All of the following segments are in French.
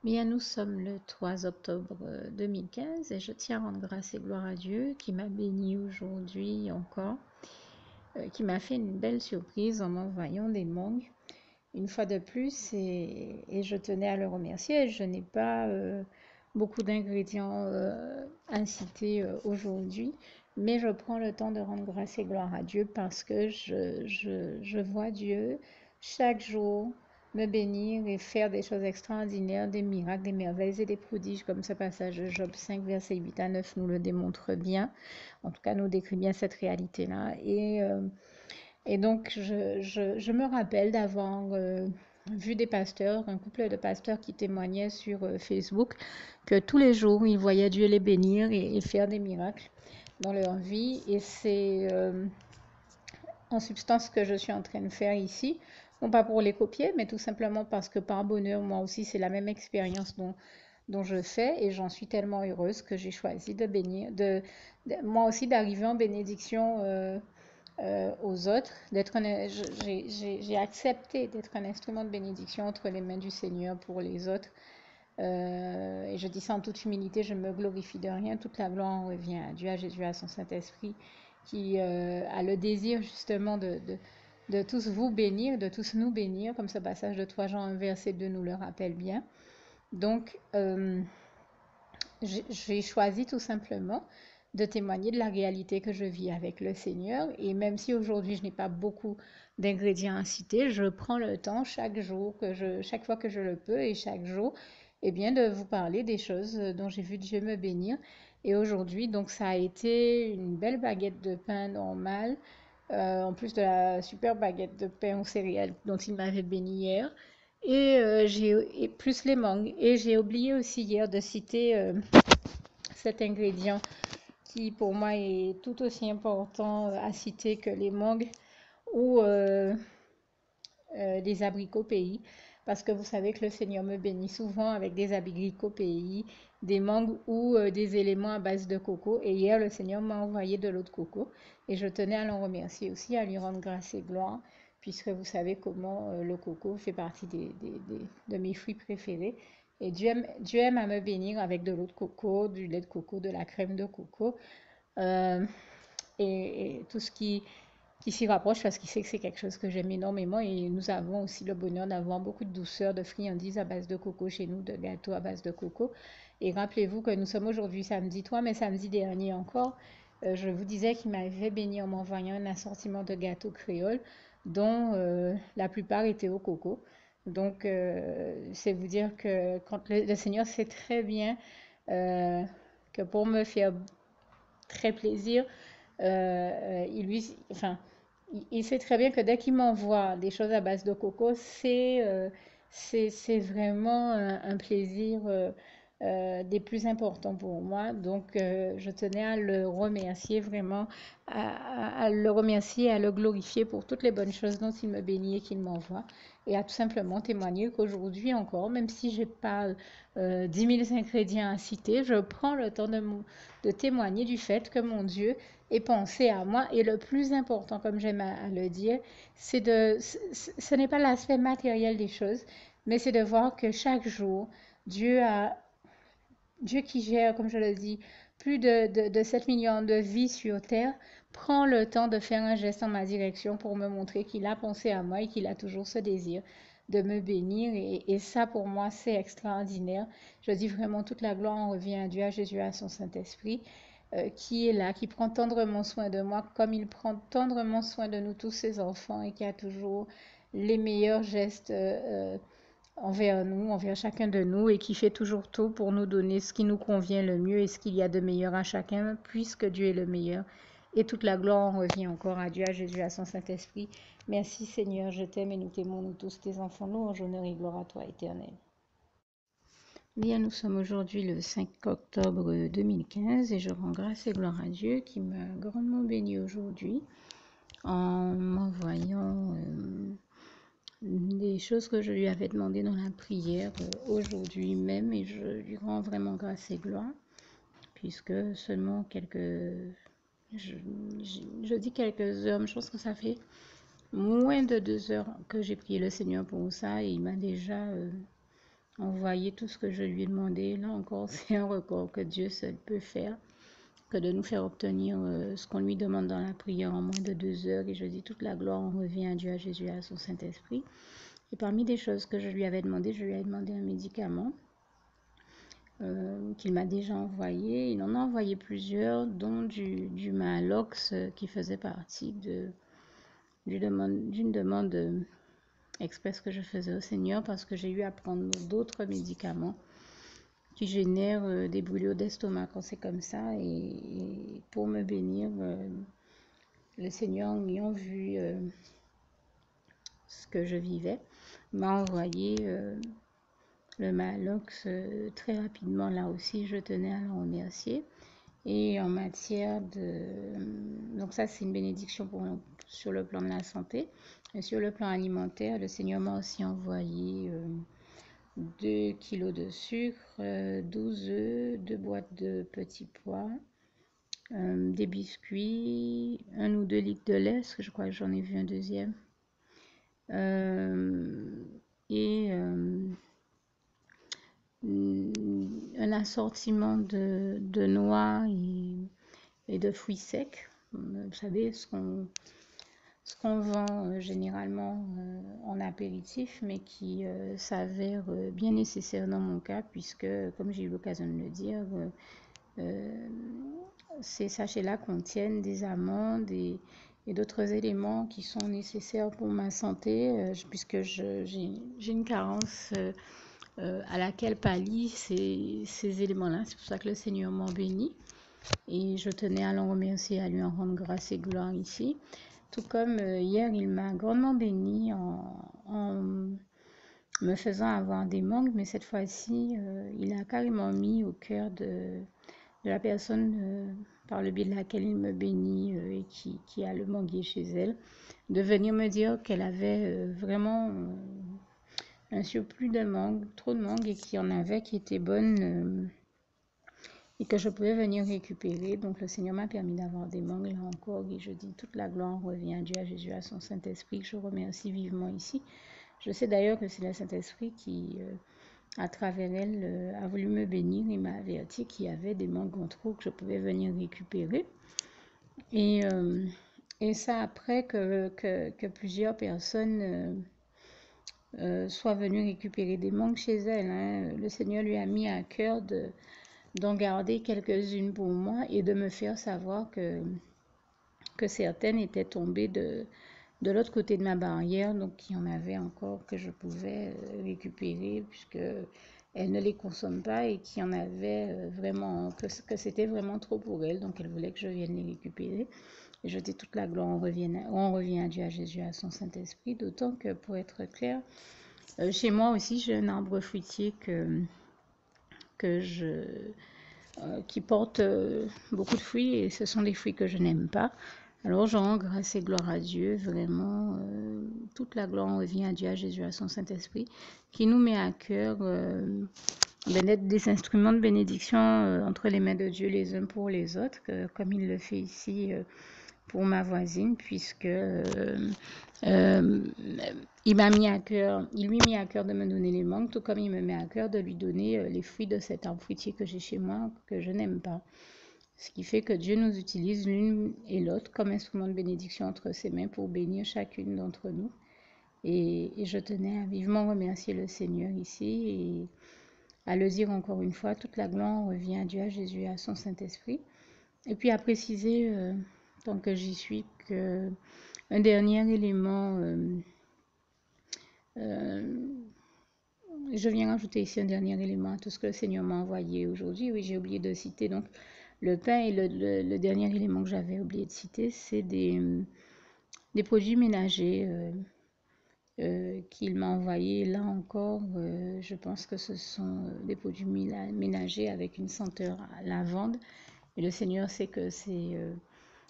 Bien, nous sommes le 3 octobre 2015 et je tiens à rendre grâce et gloire à Dieu qui m'a béni aujourd'hui encore, qui m'a fait une belle surprise en m'envoyant des mangues une fois de plus et je tenais à le remercier. Je n'ai pas beaucoup d'ingrédients à citer aujourd'hui, mais je prends le temps de rendre grâce et gloire à Dieu parce que je vois Dieu chaque jour me bénir et faire des choses extraordinaires, des miracles, des merveilles et des prodiges, comme ce passage de Job 5, versets 8 à 9 nous le démontre bien. En tout cas, nous décrit bien cette réalité-là. Et donc, je me rappelle d'avoir vu des pasteurs, un couple de pasteurs qui témoignaient sur Facebook que tous les jours, ils voyaient Dieu les bénir et faire des miracles dans leur vie. Et c'est en substance ce que je suis en train de faire ici. Non pas pour les copier, mais tout simplement parce que par bonheur, moi aussi, c'est la même expérience dont je fais et j'en suis tellement heureuse que j'ai choisi de bénir, moi aussi d'arriver en bénédiction aux autres, j'ai accepté d'être un instrument de bénédiction entre les mains du Seigneur pour les autres. Et je dis ça en toute humilité, je me glorifie de rien. Toute la gloire en revient à Dieu, à Jésus, à son Saint-Esprit, qui a le désir justement de tous vous bénir, de tous nous bénir, comme ce passage de 3 Jean 1, verset 2 nous le rappelle bien. Donc, j'ai choisi tout simplement de témoigner de la réalité que je vis avec le Seigneur. Et même si aujourd'hui je n'ai pas beaucoup d'ingrédients à citer, je prends le temps chaque jour, chaque fois que je le peux et chaque jour, eh bien, de vous parler des choses dont j'ai vu Dieu me bénir. Et aujourd'hui, donc, ça a été une belle baguette de pain normale, en plus de la super baguette de pain aux céréales dont il m'avait béni hier. Et plus les mangues. Et j'ai oublié aussi hier de citer cet ingrédient qui pour moi est tout aussi important à citer que les mangues ou des abricots pays. Parce que vous savez que le Seigneur me bénit souvent avec des abricots pays, des mangues ou des éléments à base de coco. Et hier, le Seigneur m'a envoyé de l'eau de coco. Et je tenais à l'en remercier aussi, à lui rendre grâce et gloire, puisque vous savez comment le coco fait partie de mes fruits préférés. Et Dieu aime à me bénir avec de l'eau de coco, du lait de coco, de la crème de coco euh, et tout ce qui s'y rapproche parce qu'il sait que c'est quelque chose que j'aime énormément. Et nous avons aussi le bonheur d'avoir beaucoup de douceur, de friandises à base de coco chez nous, de gâteaux à base de coco. Et rappelez-vous que nous sommes aujourd'hui samedi 3, mais samedi dernier encore, je vous disais qu'il m'avait béni en m'envoyant un assortiment de gâteaux créoles dont la plupart étaient au coco. Donc, c'est vous dire que quand le Seigneur sait très bien que pour me faire très plaisir, enfin, il sait très bien que dès qu'il m'envoie des choses à base de coco, c'est vraiment un plaisir des plus importants pour moi. Donc, je tenais à le remercier vraiment, à le remercier, à le glorifier pour toutes les bonnes choses dont il me bénit et qu'il m'envoie. Et à tout simplement témoigner qu'aujourd'hui encore, même si j'ai pas 10 000 ingrédients à citer, je prends le temps de témoigner du fait que mon Dieu ait pensé à moi. Et le plus important, comme j'aime à le dire, ce n'est pas l'aspect matériel des choses, mais c'est de voir que chaque jour, Dieu qui gère, comme je le dis, plus de 7 millions de vies sur Terre, prend le temps de faire un geste en ma direction pour me montrer qu'il a pensé à moi et qu'il a toujours ce désir de me bénir. Et ça, pour moi, c'est extraordinaire. Je dis vraiment toute la gloire en revient à Dieu, à Jésus, à son Saint-Esprit, qui est là, qui prend tendrement soin de moi, comme il prend tendrement soin de nous tous, ses enfants, et qui a toujours les meilleurs gestes envers nous, envers chacun de nous, et qui fait toujours tout pour nous donner ce qui nous convient le mieux et ce qu'il y a de meilleur à chacun, puisque Dieu est le meilleur. Et toute la gloire en revient encore à Dieu, à Jésus, à son Saint-Esprit. Merci Seigneur, je t'aime et nous t'aimons, nous tous tes enfants, nous, en honneur et gloire à toi, éternel. Bien, nous sommes aujourd'hui le 5 octobre 2015 et je rends grâce et gloire à Dieu qui m'a grandement béni aujourd'hui en m'envoyant des choses que je lui avais demandées dans la prière aujourd'hui même, et je lui rends vraiment grâce et gloire puisque seulement je, je dis quelques heures, mais je pense que ça fait moins de 2 heures que j'ai prié le Seigneur pour ça et il m'a déjà envoyé tout ce que je lui ai demandé. Là encore, c'est un record que Dieu seul peut faire, que de nous faire obtenir ce qu'on lui demande dans la prière en moins de 2 heures. Et je dis toute la gloire en revient à Dieu, à Jésus, à son Saint-Esprit. Et parmi des choses que je lui avais demandé, je lui ai demandé un médicament qu'il m'a déjà envoyé. Il en a envoyé plusieurs, dont du Malox qui faisait partie d'une demande express que je faisais au Seigneur parce que j'ai eu à prendre d'autres médicaments qui génèrent des brûlures d'estomac quand c'est comme ça. Et pour me bénir, le Seigneur, en ayant vu ce que je vivais, m'a envoyé le Malox très rapidement. Là aussi, je tenais à le remercier. Et en matière de... Donc ça, c'est une bénédiction sur le plan de la santé. Et sur le plan alimentaire, le Seigneur m'a aussi envoyé 2 kilos de sucre, 12 œufs, 2 boîtes de petits pois, des biscuits, 1 ou 2 litres de lait, parce que je crois que j'en ai vu un deuxième. Et un assortiment de noix et de fruits secs. Vous savez, ce qu'on vend généralement en apéritif, mais qui s'avère bien nécessaire dans mon cas, puisque, comme j'ai eu l'occasion de le dire, ces sachets-là contiennent des amandes et d'autres éléments qui sont nécessaires pour ma santé, puisque j'ai une carence à laquelle pallient ces éléments-là. C'est pour ça que le Seigneur m'en bénit. Et je tenais à l'en remercier, à lui en rendre grâce et gloire ici. Tout comme hier, il m'a grandement béni en me faisant avoir des mangues, mais cette fois-ci, il a carrément mis au cœur de la personne par le biais de laquelle il me bénit et qui a le manguier chez elle, de venir me dire qu'elle avait vraiment un surplus de mangues, trop de mangues, et qu'il y en avait qui étaient bonnes et que je pouvais venir récupérer. Donc le Seigneur m'a permis d'avoir des mangues là encore, et je dis toute la gloire revient à Dieu, à Jésus, à son Saint-Esprit, que je remercie vivement ici. Je sais d'ailleurs que c'est le Saint-Esprit qui, à travers elle, a voulu me bénir et m'a averti qu'il y avait des mangues en trop que je pouvais venir récupérer. Et ça après que plusieurs personnes soient venues récupérer des mangues chez elle. Hein. Le Seigneur lui a mis à cœur d'en garder quelques-unes pour moi et de me faire savoir que certaines étaient tombées de l'autre côté de ma barrière, donc il y en avait encore que je pouvais récupérer puisque elle ne les consomme pas et qu'il y en avait vraiment, que c'était vraiment trop pour elle, donc elle voulait que je vienne les récupérer. Et je dis toute la gloire, on revient à Dieu, à Jésus, à son Saint-Esprit, d'autant que pour être clair, chez moi aussi j'ai un arbre fruitier qui porte beaucoup de fruits et ce sont des fruits que je n'aime pas. Alors je rends grâce et gloire à Dieu, vraiment, toute la gloire revient à Dieu, à Jésus, à son Saint-Esprit, qui nous met à cœur d'être des instruments de bénédiction entre les mains de Dieu les uns pour les autres, comme il le fait ici pour ma voisine, puisque il lui mis à cœur de me donner les mangues, tout comme il me met à cœur de lui donner les fruits de cet arbre fruitier que j'ai chez moi, que je n'aime pas. Ce qui fait que Dieu nous utilise l'une et l'autre comme instrument de bénédiction entre ses mains pour bénir chacune d'entre nous. Et je tenais à vivement remercier le Seigneur ici et à le dire encore une fois, toute la gloire revient à Dieu, à Jésus, à son Saint-Esprit. Et puis à préciser, tant que j'y suis, que un dernier élément, je viens rajouter ici un dernier élément à tout ce que le Seigneur m'a envoyé aujourd'hui. Oui, j'ai oublié de citer donc le pain et le dernier élément que j'avais oublié de citer, c'est des produits ménagers qu'il m'a envoyés. Là encore, je pense que ce sont des produits ménagers avec une senteur à lavande. Et le Seigneur sait que c'est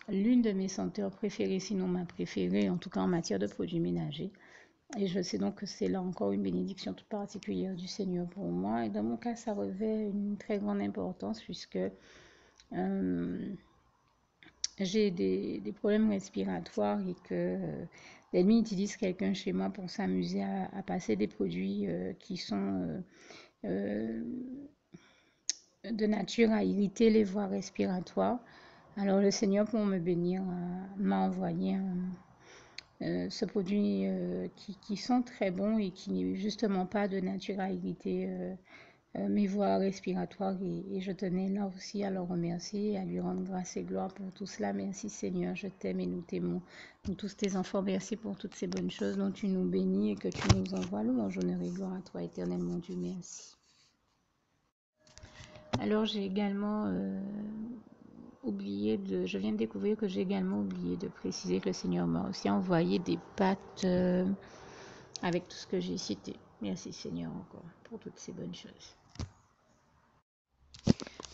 l'une de mes senteurs préférées, sinon ma préférée, en tout cas en matière de produits ménagers. Et je sais donc que c'est là encore une bénédiction toute particulière du Seigneur pour moi. Et dans mon cas, ça revêt une très grande importance puisque j'ai des problèmes respiratoires et que l'ennemi utilise quelqu'un chez moi pour s'amuser à passer des produits qui sont euh, de nature à irriter les voies respiratoires. Alors le Seigneur, pour me bénir, m'a envoyé ce produit qui sont très bons et qui n'est justement pas de nature à irriter mes voies respiratoires. Et je tenais là aussi à le remercier et à lui rendre grâce et gloire pour tout cela. Merci Seigneur, je t'aime et nous t'aimons. Nous tous tes enfants, merci pour toutes ces bonnes choses dont tu nous bénis et que tu nous envoies. Louange, honneur et gloire à toi, éternel mon Dieu, merci. Alors j'ai également je viens de découvrir que j'ai également oublié de préciser que le Seigneur m'a aussi envoyé des pâtes avec tout ce que j'ai cité. Merci Seigneur encore pour toutes ces bonnes choses.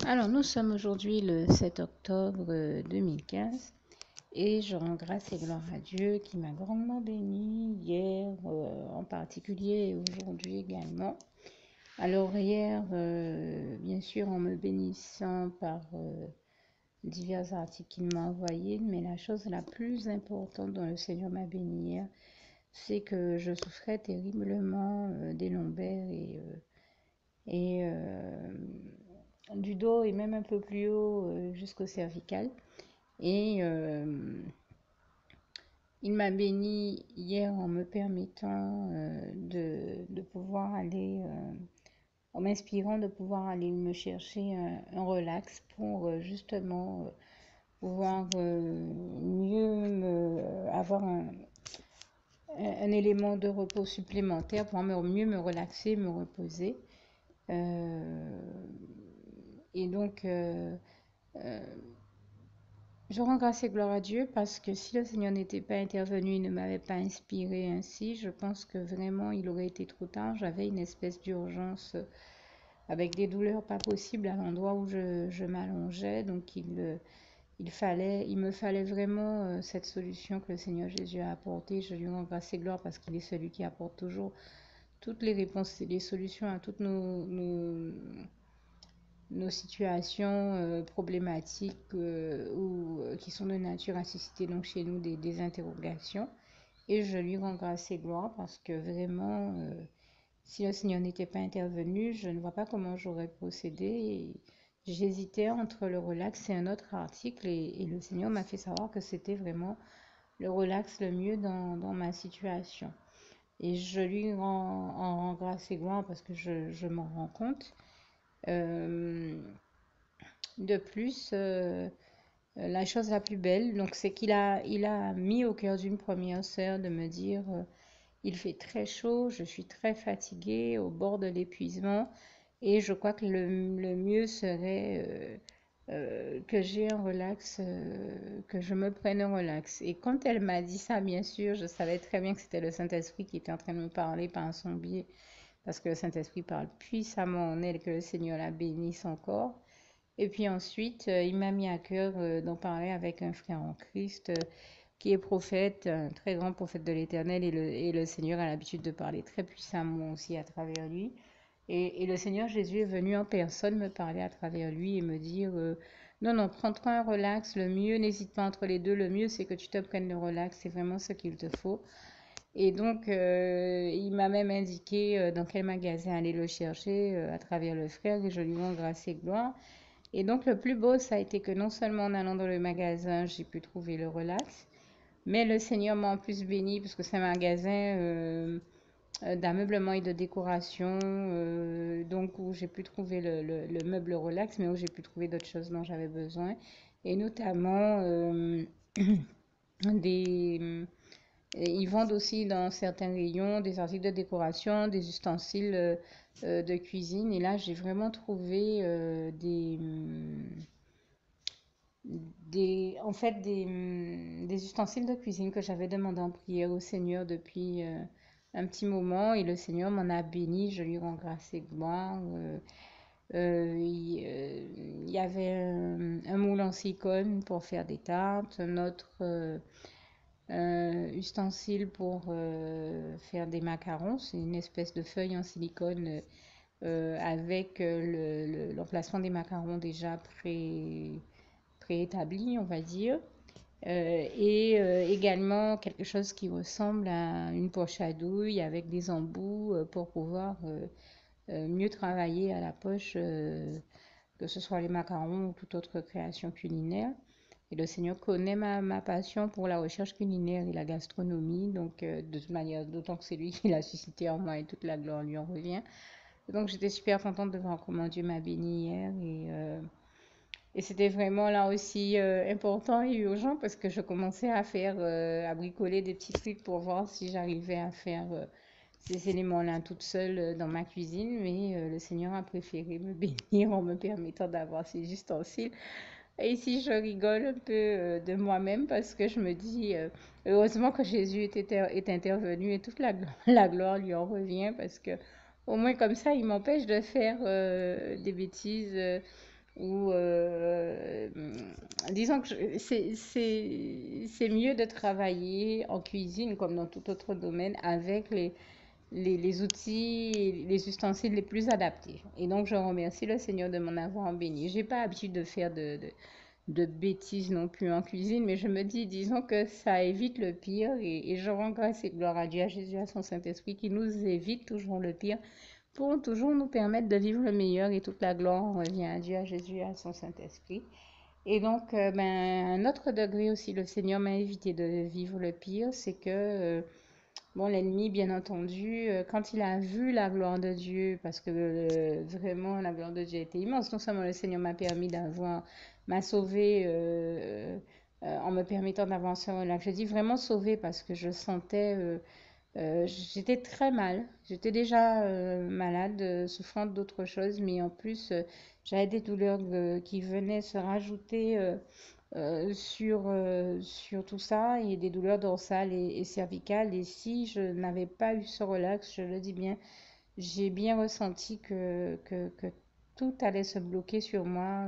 Alors nous sommes aujourd'hui le 7 octobre 2015 et je rends grâce et gloire à Dieu qui m'a grandement béni hier en particulier et aujourd'hui également. Alors hier, bien sûr, en me bénissant par divers articles qu'il m'a envoyés, mais la chose la plus importante dont le Seigneur m'a béni hier, c'est que je souffrais terriblement des lombaires et du dos et même un peu plus haut jusqu'au cervical. Et il m'a béni hier en me permettant de pouvoir aller, en m'inspirant de pouvoir aller me chercher un relax pour justement pouvoir avoir un élément de repos supplémentaire pour mieux me relaxer, me reposer. Et donc, je rends grâce et gloire à Dieu parce que si le Seigneur n'était pas intervenu, il ne m'avait pas inspiré ainsi, je pense que vraiment il aurait été trop tard. J'avais une espèce d'urgence avec des douleurs pas possibles à l'endroit où je m'allongeais. Donc il me fallait vraiment cette solution que le Seigneur Jésus a apportée. Je lui rends grâce et gloire parce qu'il est celui qui apporte toujours toutes les réponses et les solutions à toutes nos situations problématiques ou qui sont de nature à susciter donc chez nous des interrogations. Et je lui rends grâce et gloire parce que vraiment, si le Seigneur n'était pas intervenu, je ne vois pas comment j'aurais procédé. J'hésitais entre le relax et un autre article et le Seigneur m'a fait savoir que c'était vraiment le relax le mieux dans ma situation. Et je lui rends grâce et gloire parce que je m'en rends compte. De plus, la chose la plus belle, donc, c'est qu'il a mis au cœur d'une première sœur de me dire il fait très chaud, je suis très fatiguée, au bord de l'épuisement, et je crois que le mieux serait que j'ai un relax, que je me prenne un relax. Et quand elle m'a dit ça, bien sûr, je savais très bien que c'était le Saint-Esprit qui était en train de me parler par son biais, parce que le Saint-Esprit parle puissamment en elle, que le Seigneur la bénisse encore. Et puis ensuite, il m'a mis à cœur d'en parler avec un frère en Christ qui est prophète, un très grand prophète de l'Éternel, et le Seigneur a l'habitude de parler très puissamment aussi à travers lui. Et le Seigneur Jésus est venu en personne me parler à travers lui et me dire non, non, prends-toi un relax, le mieux, n'hésite pas entre les deux, le mieux c'est que tu te prennes le relax, c'est vraiment ce qu'il te faut. Et donc, il m'a même indiqué dans quel magasin aller le chercher à travers le frère, et je lui rends grâce et gloire. Et donc, le plus beau, ça a été que non seulement en allant dans le magasin, j'ai pu trouver le relax, mais le Seigneur m'a en plus béni parce que c'est un magasin d'ameublement et de décoration, donc où j'ai pu trouver le meuble relax, mais où j'ai pu trouver d'autres choses dont j'avais besoin, et notamment des... Ils vendent aussi dans certains rayons des articles de décoration, des ustensiles de cuisine. Et là, j'ai vraiment trouvé en fait, des ustensiles de cuisine que j'avais demandé en prière au Seigneur depuis un petit moment. Et le Seigneur m'en a béni. Je lui rends grâce et gloire. Il y avait un moule en silicone pour faire des tartes, un autre ustensile pour faire des macarons. C'est une espèce de feuille en silicone avec l'emplacement des macarons déjà préétabli, on va dire. Également quelque chose qui ressemble à une poche à douille avec des embouts pour pouvoir mieux travailler à la poche, que ce soit les macarons ou toute autre création culinaire. Et le Seigneur connaît ma passion pour la recherche culinaire et la gastronomie, donc de toute manière, d'autant que c'est lui qui l'a suscité en moi et toute la gloire lui en revient. Donc j'étais super contente de voir comment Dieu m'a bénie hier et c'était vraiment là aussi important et urgent parce que je commençais à faire, à bricoler des petits trucs pour voir si j'arrivais à faire ces éléments-là toute seule dans ma cuisine, mais le Seigneur a préféré me bénir en me permettant d'avoir ces ustensiles. Et ici, je rigole un peu de moi-même parce que je me dis, heureusement que Jésus est intervenu et toute la gloire lui en revient parce que au moins comme ça, il m'empêche de faire des bêtises ou disons que c'est mieux de travailler en cuisine comme dans tout autre domaine avec les outils, les ustensiles les plus adaptés. Et donc, je remercie le Seigneur de m'en avoir béni. J'ai pas l'habitude de faire de bêtises non plus en cuisine, mais je me dis, disons que ça évite le pire et je rends grâce et gloire à Dieu, à Jésus, à son Saint-Esprit qui nous évite toujours le pire pour toujours nous permettre de vivre le meilleur et toute la gloire revient à Dieu, à Jésus, à son Saint-Esprit. Et donc, un autre degré aussi, le Seigneur m'a évité de vivre le pire, c'est que bon, l'ennemi, bien entendu, quand il a vu la gloire de Dieu, parce que vraiment la gloire de Dieu était immense, non seulement le Seigneur m'a sauvé en me permettant d'avoir ce relâche. Je dis vraiment sauvé parce que je sentais, j'étais très mal. J'étais déjà malade, souffrant d'autres choses, mais en plus, j'avais des douleurs qui venaient se rajouter sur tout ça et des douleurs dorsales et cervicales. Et si je n'avais pas eu ce relax, je le dis bien, j'ai bien ressenti que tout allait se bloquer sur moi,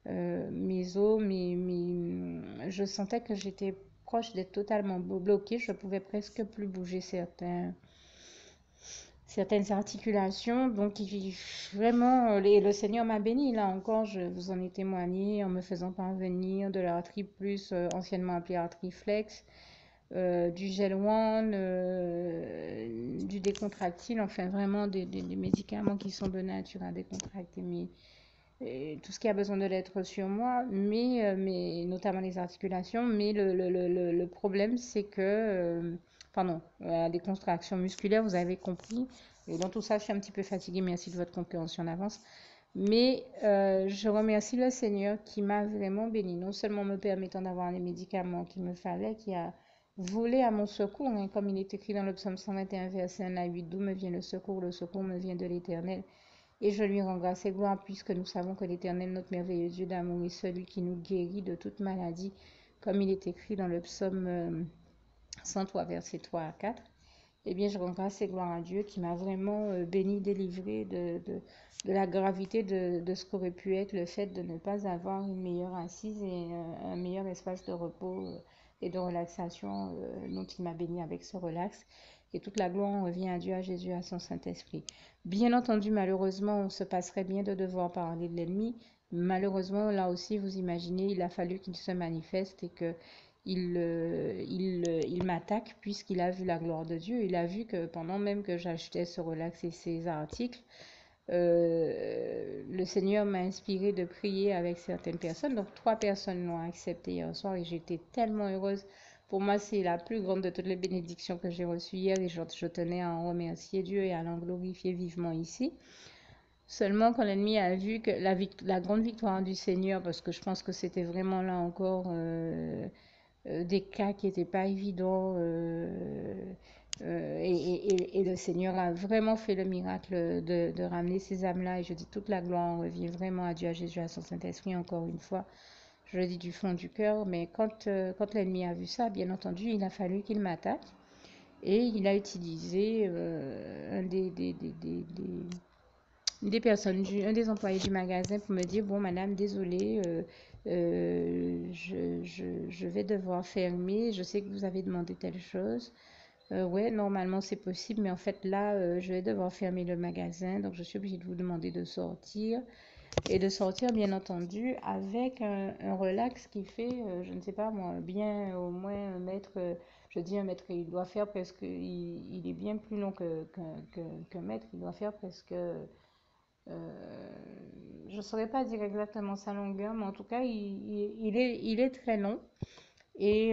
mes os, je sentais que j'étais proche d'être totalement bloquée. Je pouvais presque plus bouger certaines articulations. Donc, vraiment, le Seigneur m'a béni. Là encore, je vous en ai témoigné en me faisant parvenir de l'arthrite plus, anciennement appelé arthriflex, du gel one, du décontractile, enfin vraiment des médicaments qui sont de nature à décontracter tout ce qui a besoin de l'être sur moi, mais notamment les articulations. Mais le problème, c'est que, pardon, des contractions musculaires, vous avez compris. Et dans tout ça, je suis un petit peu fatiguée. Merci de votre compréhension en avance. Mais je remercie le Seigneur qui m'a vraiment béni, non seulement me permettant d'avoir les médicaments qu'il me fallait, qui a volé à mon secours, hein, comme il est écrit dans le psaume 121, verset 1 à 8, d'où me vient le secours me vient de l'Éternel. Et je lui rends grâce et gloire puisque nous savons que l'Éternel, notre merveilleux Dieu d'amour, est celui qui nous guérit de toute maladie, comme il est écrit dans le psaume 103, versets 3 à 4. Eh bien, je rends grâce et gloire à Dieu qui m'a vraiment béni, délivré de la gravité de ce qu'aurait pu être le fait de ne pas avoir une meilleure assise et un meilleur espace de repos et de relaxation dont il m'a béni avec ce relax. Et toute la gloire revient à Dieu, à Jésus, à son Saint-Esprit. Bien entendu, malheureusement, on se passerait bien de devoir parler de l'ennemi. Malheureusement, là aussi, vous imaginez, il a fallu qu'il se manifeste et que il m'attaque puisqu'il a vu la gloire de Dieu. Il a vu que pendant même que j'achetais ce relax et ces articles, le Seigneur m'a inspiré de prier avec certaines personnes. Donc, 3 personnes l'ont accepté hier soir et j'étais tellement heureuse. Pour moi, c'est la plus grande de toutes les bénédictions que j'ai reçues hier et je tenais à en remercier Dieu et à l'en glorifier vivement ici. Seulement quand l'ennemi a vu que la grande victoire du Seigneur, parce que je pense que c'était vraiment là encore des cas qui n'étaient pas évidents, et le Seigneur a vraiment fait le miracle de ramener ces âmes-là. Et je dis toute la gloire revient vraiment à Dieu, à Jésus, à son Saint-Esprit, encore une fois. Je le dis du fond du cœur, mais quand l'ennemi a vu ça, bien entendu, il a fallu qu'il m'attaque. Et il a utilisé un un des employés du magasin pour me dire, bon, madame, désolée, je vais devoir fermer. Je sais que vous avez demandé telle chose. Ouais, normalement c'est possible, mais en fait là, je vais devoir fermer le magasin, donc je suis obligée de vous demander de sortir. et de sortir bien entendu avec un relax qui fait, je ne sais pas moi, bien au moins un mètre, je dis un mètre, il doit faire presque, il est bien plus long qu'un mètre, il doit faire presque, je ne saurais pas dire exactement sa longueur, mais en tout cas il est très long et,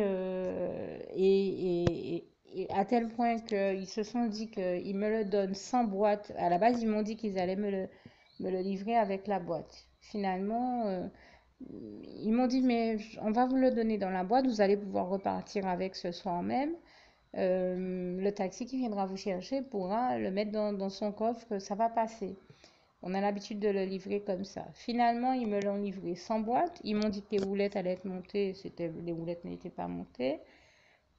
et à tel point qu'ils se sont dit qu'ils me le donnent sans boîte. À la base, ils m'ont dit qu'ils allaient me le livrer avec la boîte. Finalement, ils m'ont dit, mais on va vous le donner dans la boîte, vous allez pouvoir repartir avec ce soir même. Le taxi qui viendra vous chercher pourra le mettre dans son coffre, ça va passer. On a l'habitude de le livrer comme ça. Finalement, ils me l'ont livré sans boîte. Ils m'ont dit que les roulettes allaient être montées. Les roulettes n'étaient pas montées.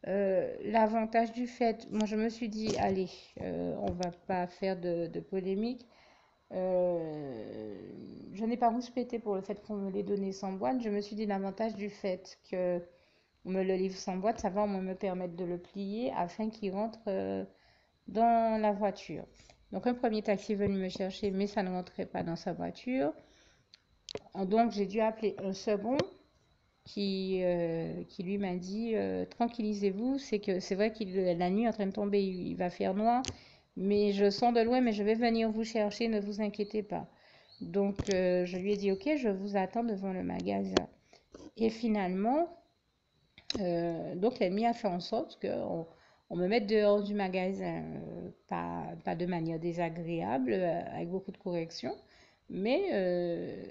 L'avantage du fait, moi je me suis dit, allez, on va pas faire de polémique. Je n'ai pas rouspété pour le fait qu'on me l'ait donné sans boîte. Je me suis dit, l'avantage du fait que on me le livre sans boîte, ça va au moins me permettre de le plier afin qu'il rentre dans la voiture. Donc un premier taxi est venu me chercher, mais ça ne rentrait pas dans sa voiture. Donc j'ai dû appeler un second qui lui m'a dit tranquillisez-vous, c'est que c'est vrai que la nuit est en train de tomber, il va faire noir, mais je sens de loin, mais je vais venir vous chercher, ne vous inquiétez pas. Donc je lui ai dit ok, je vous attends devant le magasin. Et finalement, donc l'ennemi a fait en sorte qu'on on me mette dehors du magasin, pas de manière désagréable, avec beaucoup de corrections, mais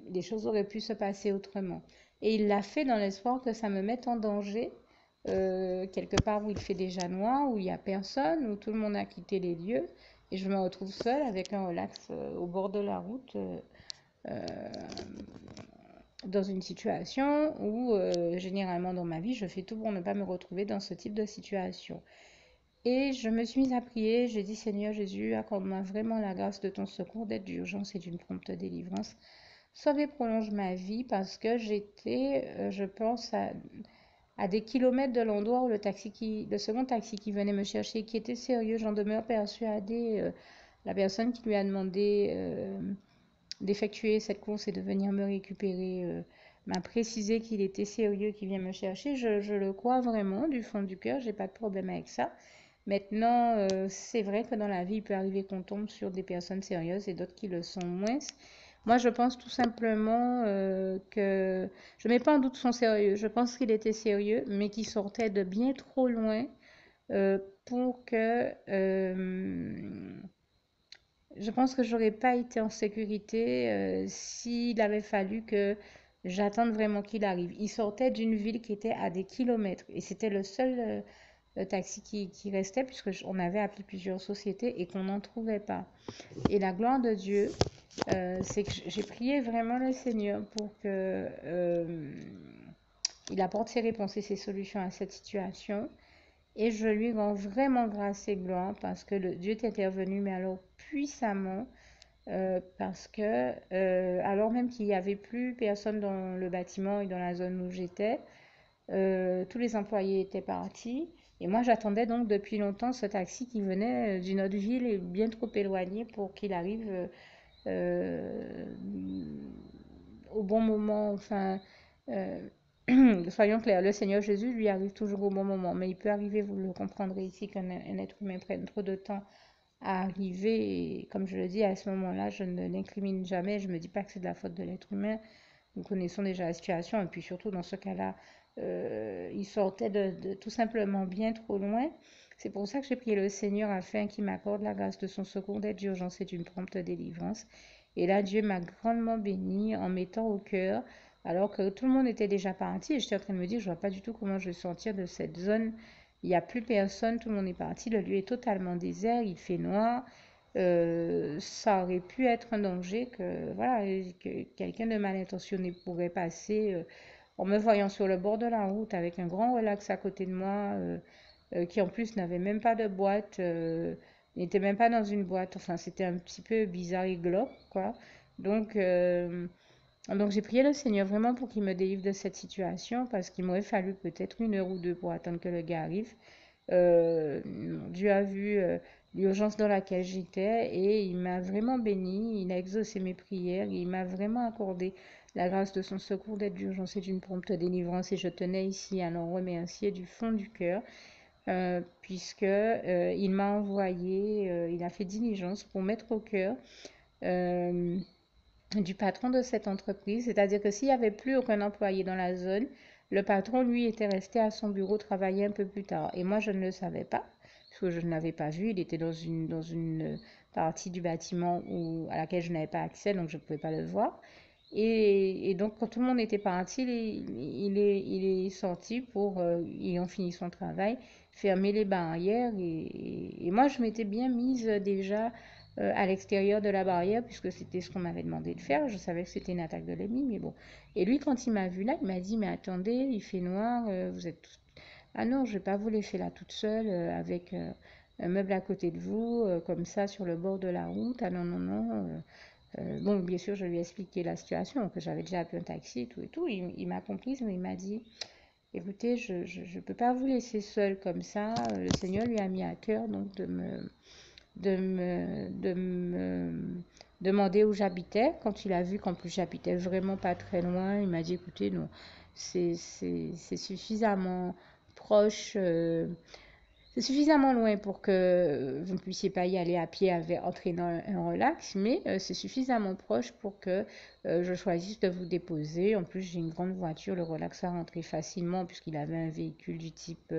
les choses auraient pu se passer autrement. Et il l'a fait dans l'espoir que ça me mette en danger, quelque part où il fait déjà noir, où il n'y a personne, où tout le monde a quitté les lieux, et je me retrouve seule avec un relax au bord de la route, euh, dans une situation où, généralement dans ma vie, je fais tout pour ne pas me retrouver dans ce type de situation. Et je me suis mise à prier, j'ai dit Seigneur Jésus, accorde-moi vraiment la grâce de ton secours, d'aide d'urgence et d'une prompte délivrance. Sauve et prolonge ma vie parce que j'étais, je pense, à des kilomètres de l'endroit où le second taxi qui venait me chercher, qui était sérieux, j'en demeure persuadée. La personne qui lui a demandé d'effectuer cette course et de venir me récupérer m'a précisé qu'il était sérieux, qu'il vient me chercher. Je le crois vraiment du fond du cœur, j'ai pas de problème avec ça. Maintenant, c'est vrai que dans la vie, il peut arriver qu'on tombe sur des personnes sérieuses et d'autres qui le sont moins. Moi, je pense tout simplement que je ne mets pas en doute son sérieux. Je pense qu'il était sérieux, mais qu'il sortait de bien trop loin pour que je pense que j'aurais pas été en sécurité s'il avait fallu que j'attende vraiment qu'il arrive. Il sortait d'une ville qui était à des kilomètres et c'était le seul taxi qui restait puisqu'on avait appelé plusieurs sociétés et qu'on n'en trouvait pas. Et la gloire de Dieu, c'est que j'ai prié vraiment le Seigneur pour que il apporte ses réponses et ses solutions à cette situation. Et je lui rends vraiment grâce et gloire parce que Dieu est intervenu, mais alors puissamment, parce que alors même qu'il n'y avait plus personne dans le bâtiment et dans la zone où j'étais, tous les employés étaient partis. Et moi, j'attendais donc depuis longtemps ce taxi qui venait d'une autre ville et bien trop éloigné pour qu'il arrive euh, au bon moment. Enfin, euh, soyons clairs, le Seigneur Jésus lui arrive toujours au bon moment, mais il peut arriver, vous le comprendrez ici, qu'un être humain prenne trop de temps à arriver. Et comme je le dis, à ce moment-là, je ne l'incrimine jamais. Je ne me dis pas que c'est de la faute de l'être humain. Nous connaissons déjà la situation. Et puis surtout, dans ce cas-là, il sortait tout simplement bien trop loin. C'est pour ça que j'ai prié le Seigneur afin qu'il m'accorde la grâce de son secours, d'aide d'urgence et d'une prompte délivrance. Et là, Dieu m'a grandement béni en mettant au cœur, alors que tout le monde était déjà parti. Et j'étais en train de me dire, je ne vois pas du tout comment je vais sortir de cette zone. Il n'y a plus personne, tout le monde est parti. Le lieu est totalement désert, il fait noir. Ça aurait pu être un danger que, voilà, que quelqu'un de mal intentionné pourrait passer en me voyant sur le bord de la route avec un grand relax à côté de moi, qui en plus n'avait même pas de boîte, n'était même pas dans une boîte. Enfin, c'était un petit peu bizarre et glauque, quoi. Donc, donc j'ai prié le Seigneur vraiment pour qu'il me délivre de cette situation parce qu'il m'aurait fallu peut-être 1 heure ou deux pour attendre que le gars arrive. Dieu a vu l'urgence dans laquelle j'étais et il m'a vraiment béni, il a exaucé mes prières, il m'a vraiment accordé la grâce de son secours, d'aide d'urgence et d'une prompte délivrance et je tenais ici à l'en remercier du fond du cœur puisque il m'a envoyé, il a fait diligence pour mettre au cœur euh, du patron de cette entreprise, c'est-à-dire que s'il n'y avait plus aucun employé dans la zone, le patron, lui, était resté à son bureau travailler un peu plus tard. Et moi, je ne le savais pas, parce que je ne l'avais pas vu. Il était dans une partie du bâtiment à laquelle je n'avais pas accès, donc je ne pouvais pas le voir. Et donc, quand tout le monde était parti, il est sorti pour, ayant fini son travail, fermer les barrières. Et moi, je m'étais bien mise déjà à l'extérieur de la barrière, puisque c'était ce qu'on m'avait demandé de faire. Je savais que c'était une attaque de l'ennemi, mais bon. Et lui, quand il m'a vu là, il m'a dit, mais attendez, il fait noir, vous êtes tous... Ah non, je vais pas vous laisser là toute seule, avec un meuble à côté de vous, comme ça, sur le bord de la route. Ah non, non, non. Bon, bien sûr, je lui ai expliqué la situation, que j'avais déjà appelé un taxi, tout et tout. Il m'a comprise, mais il m'a dit, écoutez, je peux pas vous laisser seule comme ça. Le Seigneur lui a mis à cœur, donc, de me demander où j'habitais. Quand il a vu qu'en plus j'habitais vraiment pas très loin, il m'a dit, écoutez, non, c'est suffisamment proche, c'est suffisamment loin pour que vous ne puissiez pas y aller à pied entraînant un relax, mais c'est suffisamment proche pour que je choisisse de vous déposer. En plus, j'ai une grande voiture, le relax a rentré facilement puisqu'il avait un véhicule du type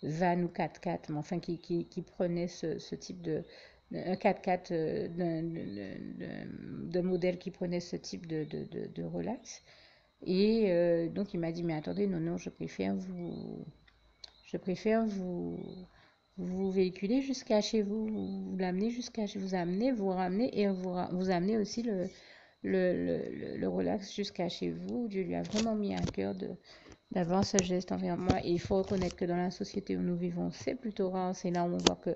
van ou 4x4, mais enfin qui prenait ce type un 4x4 de modèle qui prenait ce type de relax. Et donc il m'a dit, mais attendez, non, non, je préfère vous véhiculer jusqu'à chez vous, vous l'amener jusqu'à chez vous, amener, vous ramener et vous amener aussi le relax jusqu'à chez vous. Dieu lui a vraiment mis à cœur d'avoir ce geste envers moi. Et il faut reconnaître que dans la société où nous vivons, c'est plutôt rare. C'est là où on voit que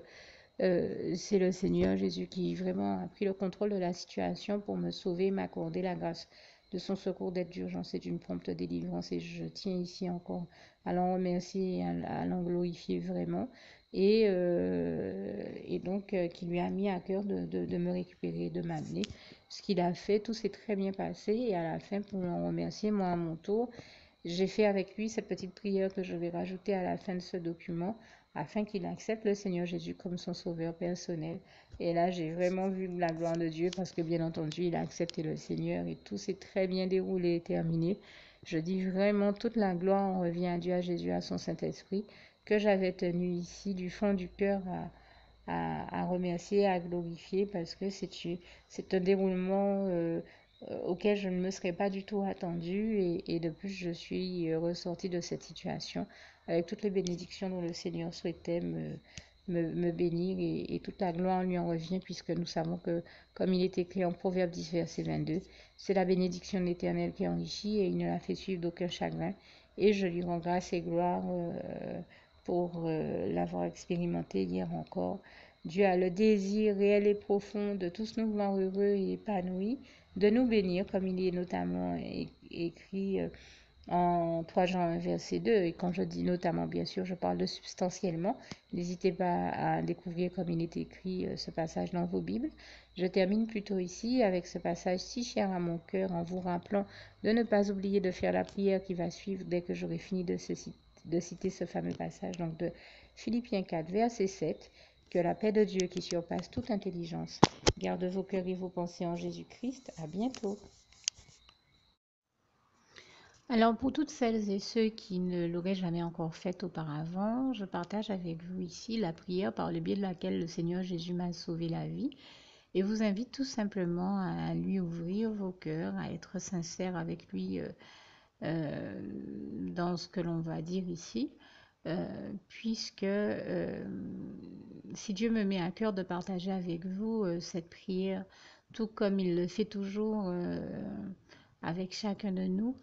c'est le Seigneur Jésus qui vraiment a pris le contrôle de la situation pour me sauver, m'accorder la grâce de son secours, d'aide d'urgence et d'une prompte délivrance. Et je tiens ici encore à l'en remercier et à l'en glorifier vraiment. Et donc, qui lui a mis à cœur de me récupérer, de m'amener. Ce qu'il a fait, tout s'est très bien passé. Et à la fin, pour l'en remercier, moi à mon tour, j'ai fait avec lui cette petite prière que je vais rajouter à la fin de ce document afin qu'il accepte le Seigneur Jésus comme son sauveur personnel. Et là, j'ai vraiment vu la gloire de Dieu parce que bien entendu, il a accepté le Seigneur et tout s'est très bien déroulé et terminé. Je dis vraiment toute la gloire en revient à Dieu, à Jésus, à son Saint-Esprit, que j'avais tenu ici du fond du cœur à remercier, à glorifier parce que c'est un déroulement auquel je ne me serais pas du tout attendue et de plus je suis ressortie de cette situation avec toutes les bénédictions dont le Seigneur souhaitait me bénir et toute la gloire lui en revient puisque nous savons que comme il est écrit en Proverbe 10 verset 22, c'est la bénédiction de l'Éternel qui enrichit et il ne la fait suivre d'aucun chagrin et je lui rends grâce et gloire pour l'avoir expérimenté hier encore. Dieu a le désir réel et profond de tous nous voir heureux et épanouis, de nous bénir, comme il est notamment écrit en 3 Jean 1, verset 2. Et quand je dis notamment, bien sûr, je parle de substantiellement. N'hésitez pas à découvrir, comme il est écrit, ce passage dans vos Bibles. Je termine plutôt ici avec ce passage si cher à mon cœur en vous rappelant de ne pas oublier de faire la prière qui va suivre dès que j'aurai fini de citer ce fameux passage, donc de Philippiens 4, verset 7. Que la paix de Dieu qui surpasse toute intelligence garde vos cœurs et vos pensées en Jésus-Christ. À bientôt. Alors pour toutes celles et ceux qui ne l'auraient jamais encore fait auparavant, je partage avec vous ici la prière par le biais de laquelle le Seigneur Jésus m'a sauvé la vie et vous invite tout simplement à lui ouvrir vos cœurs, à être sincère avec lui dans ce que l'on va dire ici, puisque si Dieu me met à cœur de partager avec vous cette prière, tout comme il le fait toujours avec chacun de nous,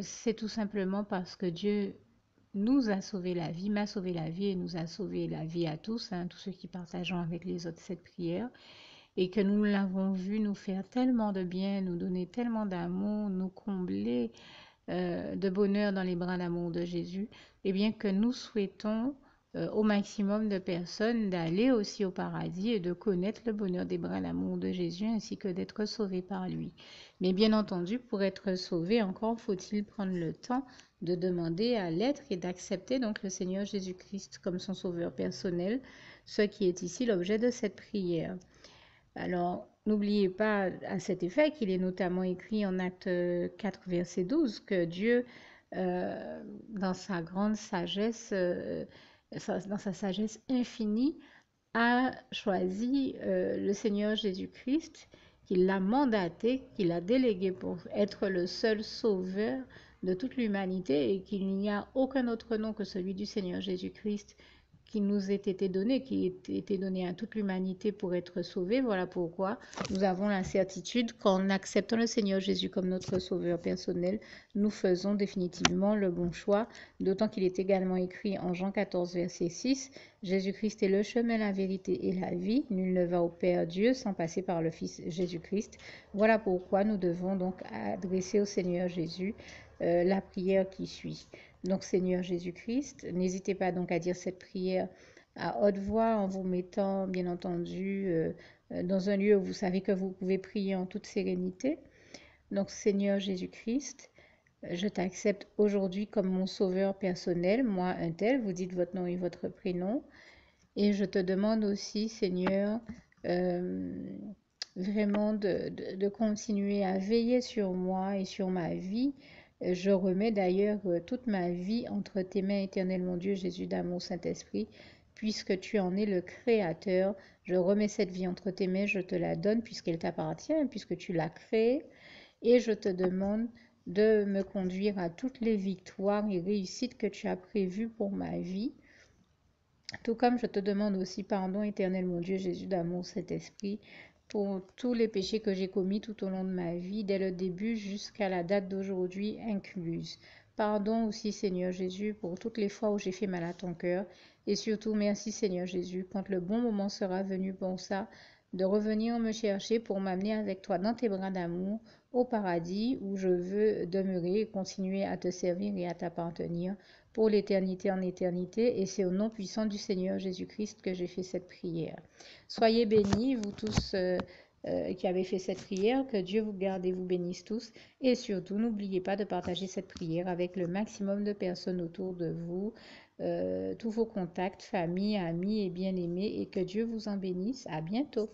c'est tout simplement parce que Dieu nous a sauvé la vie, m'a sauvé la vie et nous a sauvé la vie à tous, tous ceux qui partageons avec les autres cette prière, et que nous l'avons vu nous faire tellement de bien, nous donner tellement d'amour, nous combler de bonheur dans les bras d'amour de Jésus, et bien que nous souhaitons au maximum de personnes d'aller aussi au paradis et de connaître le bonheur des bras d'amour de Jésus ainsi que d'être sauvés par lui. Mais bien entendu, pour être sauvé, encore faut-il prendre le temps de demander à l'être et d'accepter donc le Seigneur Jésus-Christ comme son sauveur personnel, ce qui est ici l'objet de cette prière. Alors, n'oubliez pas à cet effet qu'il est notamment écrit en Acte 4, verset 12, que Dieu, dans sa grande sagesse, dans sa sagesse infinie, a choisi le Seigneur Jésus-Christ, qu'il l'a mandaté, qu'il a délégué pour être le seul sauveur de toute l'humanité et qu'il n'y a aucun autre nom que celui du Seigneur Jésus-Christ qui nous ait été donné, qui ait été donné à toute l'humanité pour être sauvé. Voilà pourquoi nous avons la certitude qu'en acceptant le Seigneur Jésus comme notre sauveur personnel, nous faisons définitivement le bon choix, d'autant qu'il est également écrit en Jean 14, verset 6, Jésus-Christ est le chemin, la vérité et la vie. Nul ne va au Père Dieu sans passer par le Fils Jésus-Christ. Voilà pourquoi nous devons donc adresser au Seigneur Jésus la prière qui suit. Donc Seigneur Jésus-Christ, n'hésitez pas donc à dire cette prière à haute voix en vous mettant bien entendu dans un lieu où vous savez que vous pouvez prier en toute sérénité. Donc Seigneur Jésus-Christ, je t'accepte aujourd'hui comme mon sauveur personnel, moi un tel, vous dites votre nom et votre prénom. Et je te demande aussi, Seigneur, vraiment de continuer à veiller sur moi et sur ma vie. Je remets d'ailleurs toute ma vie entre tes mains, éternel mon Dieu, Jésus d'amour, Saint-Esprit, puisque tu en es le Créateur. Je remets cette vie entre tes mains, je te la donne puisqu'elle t'appartient, puisque tu l'as créée. Et je te demande de me conduire à toutes les victoires et réussites que tu as prévues pour ma vie. Tout comme je te demande aussi pardon, éternel mon Dieu, Jésus d'amour, Saint-Esprit, pour tous les péchés que j'ai commis tout au long de ma vie, dès le début jusqu'à la date d'aujourd'hui incluse. Pardon aussi, Seigneur Jésus, pour toutes les fois où j'ai fait mal à ton cœur. Et surtout, merci, Seigneur Jésus, quand le bon moment sera venu pour ça, de revenir me chercher pour m'amener avec toi dans tes bras d'amour au paradis où je veux demeurer et continuer à te servir et à t'appartenir pour l'éternité en éternité. Et c'est au nom puissant du Seigneur Jésus-Christ que j'ai fait cette prière. Soyez bénis, vous tous qui avez fait cette prière, que Dieu vous garde et vous bénisse tous. Et surtout, n'oubliez pas de partager cette prière avec le maximum de personnes autour de vous, tous vos contacts, famille, amis et bien-aimés, et que Dieu vous en bénisse. À bientôt.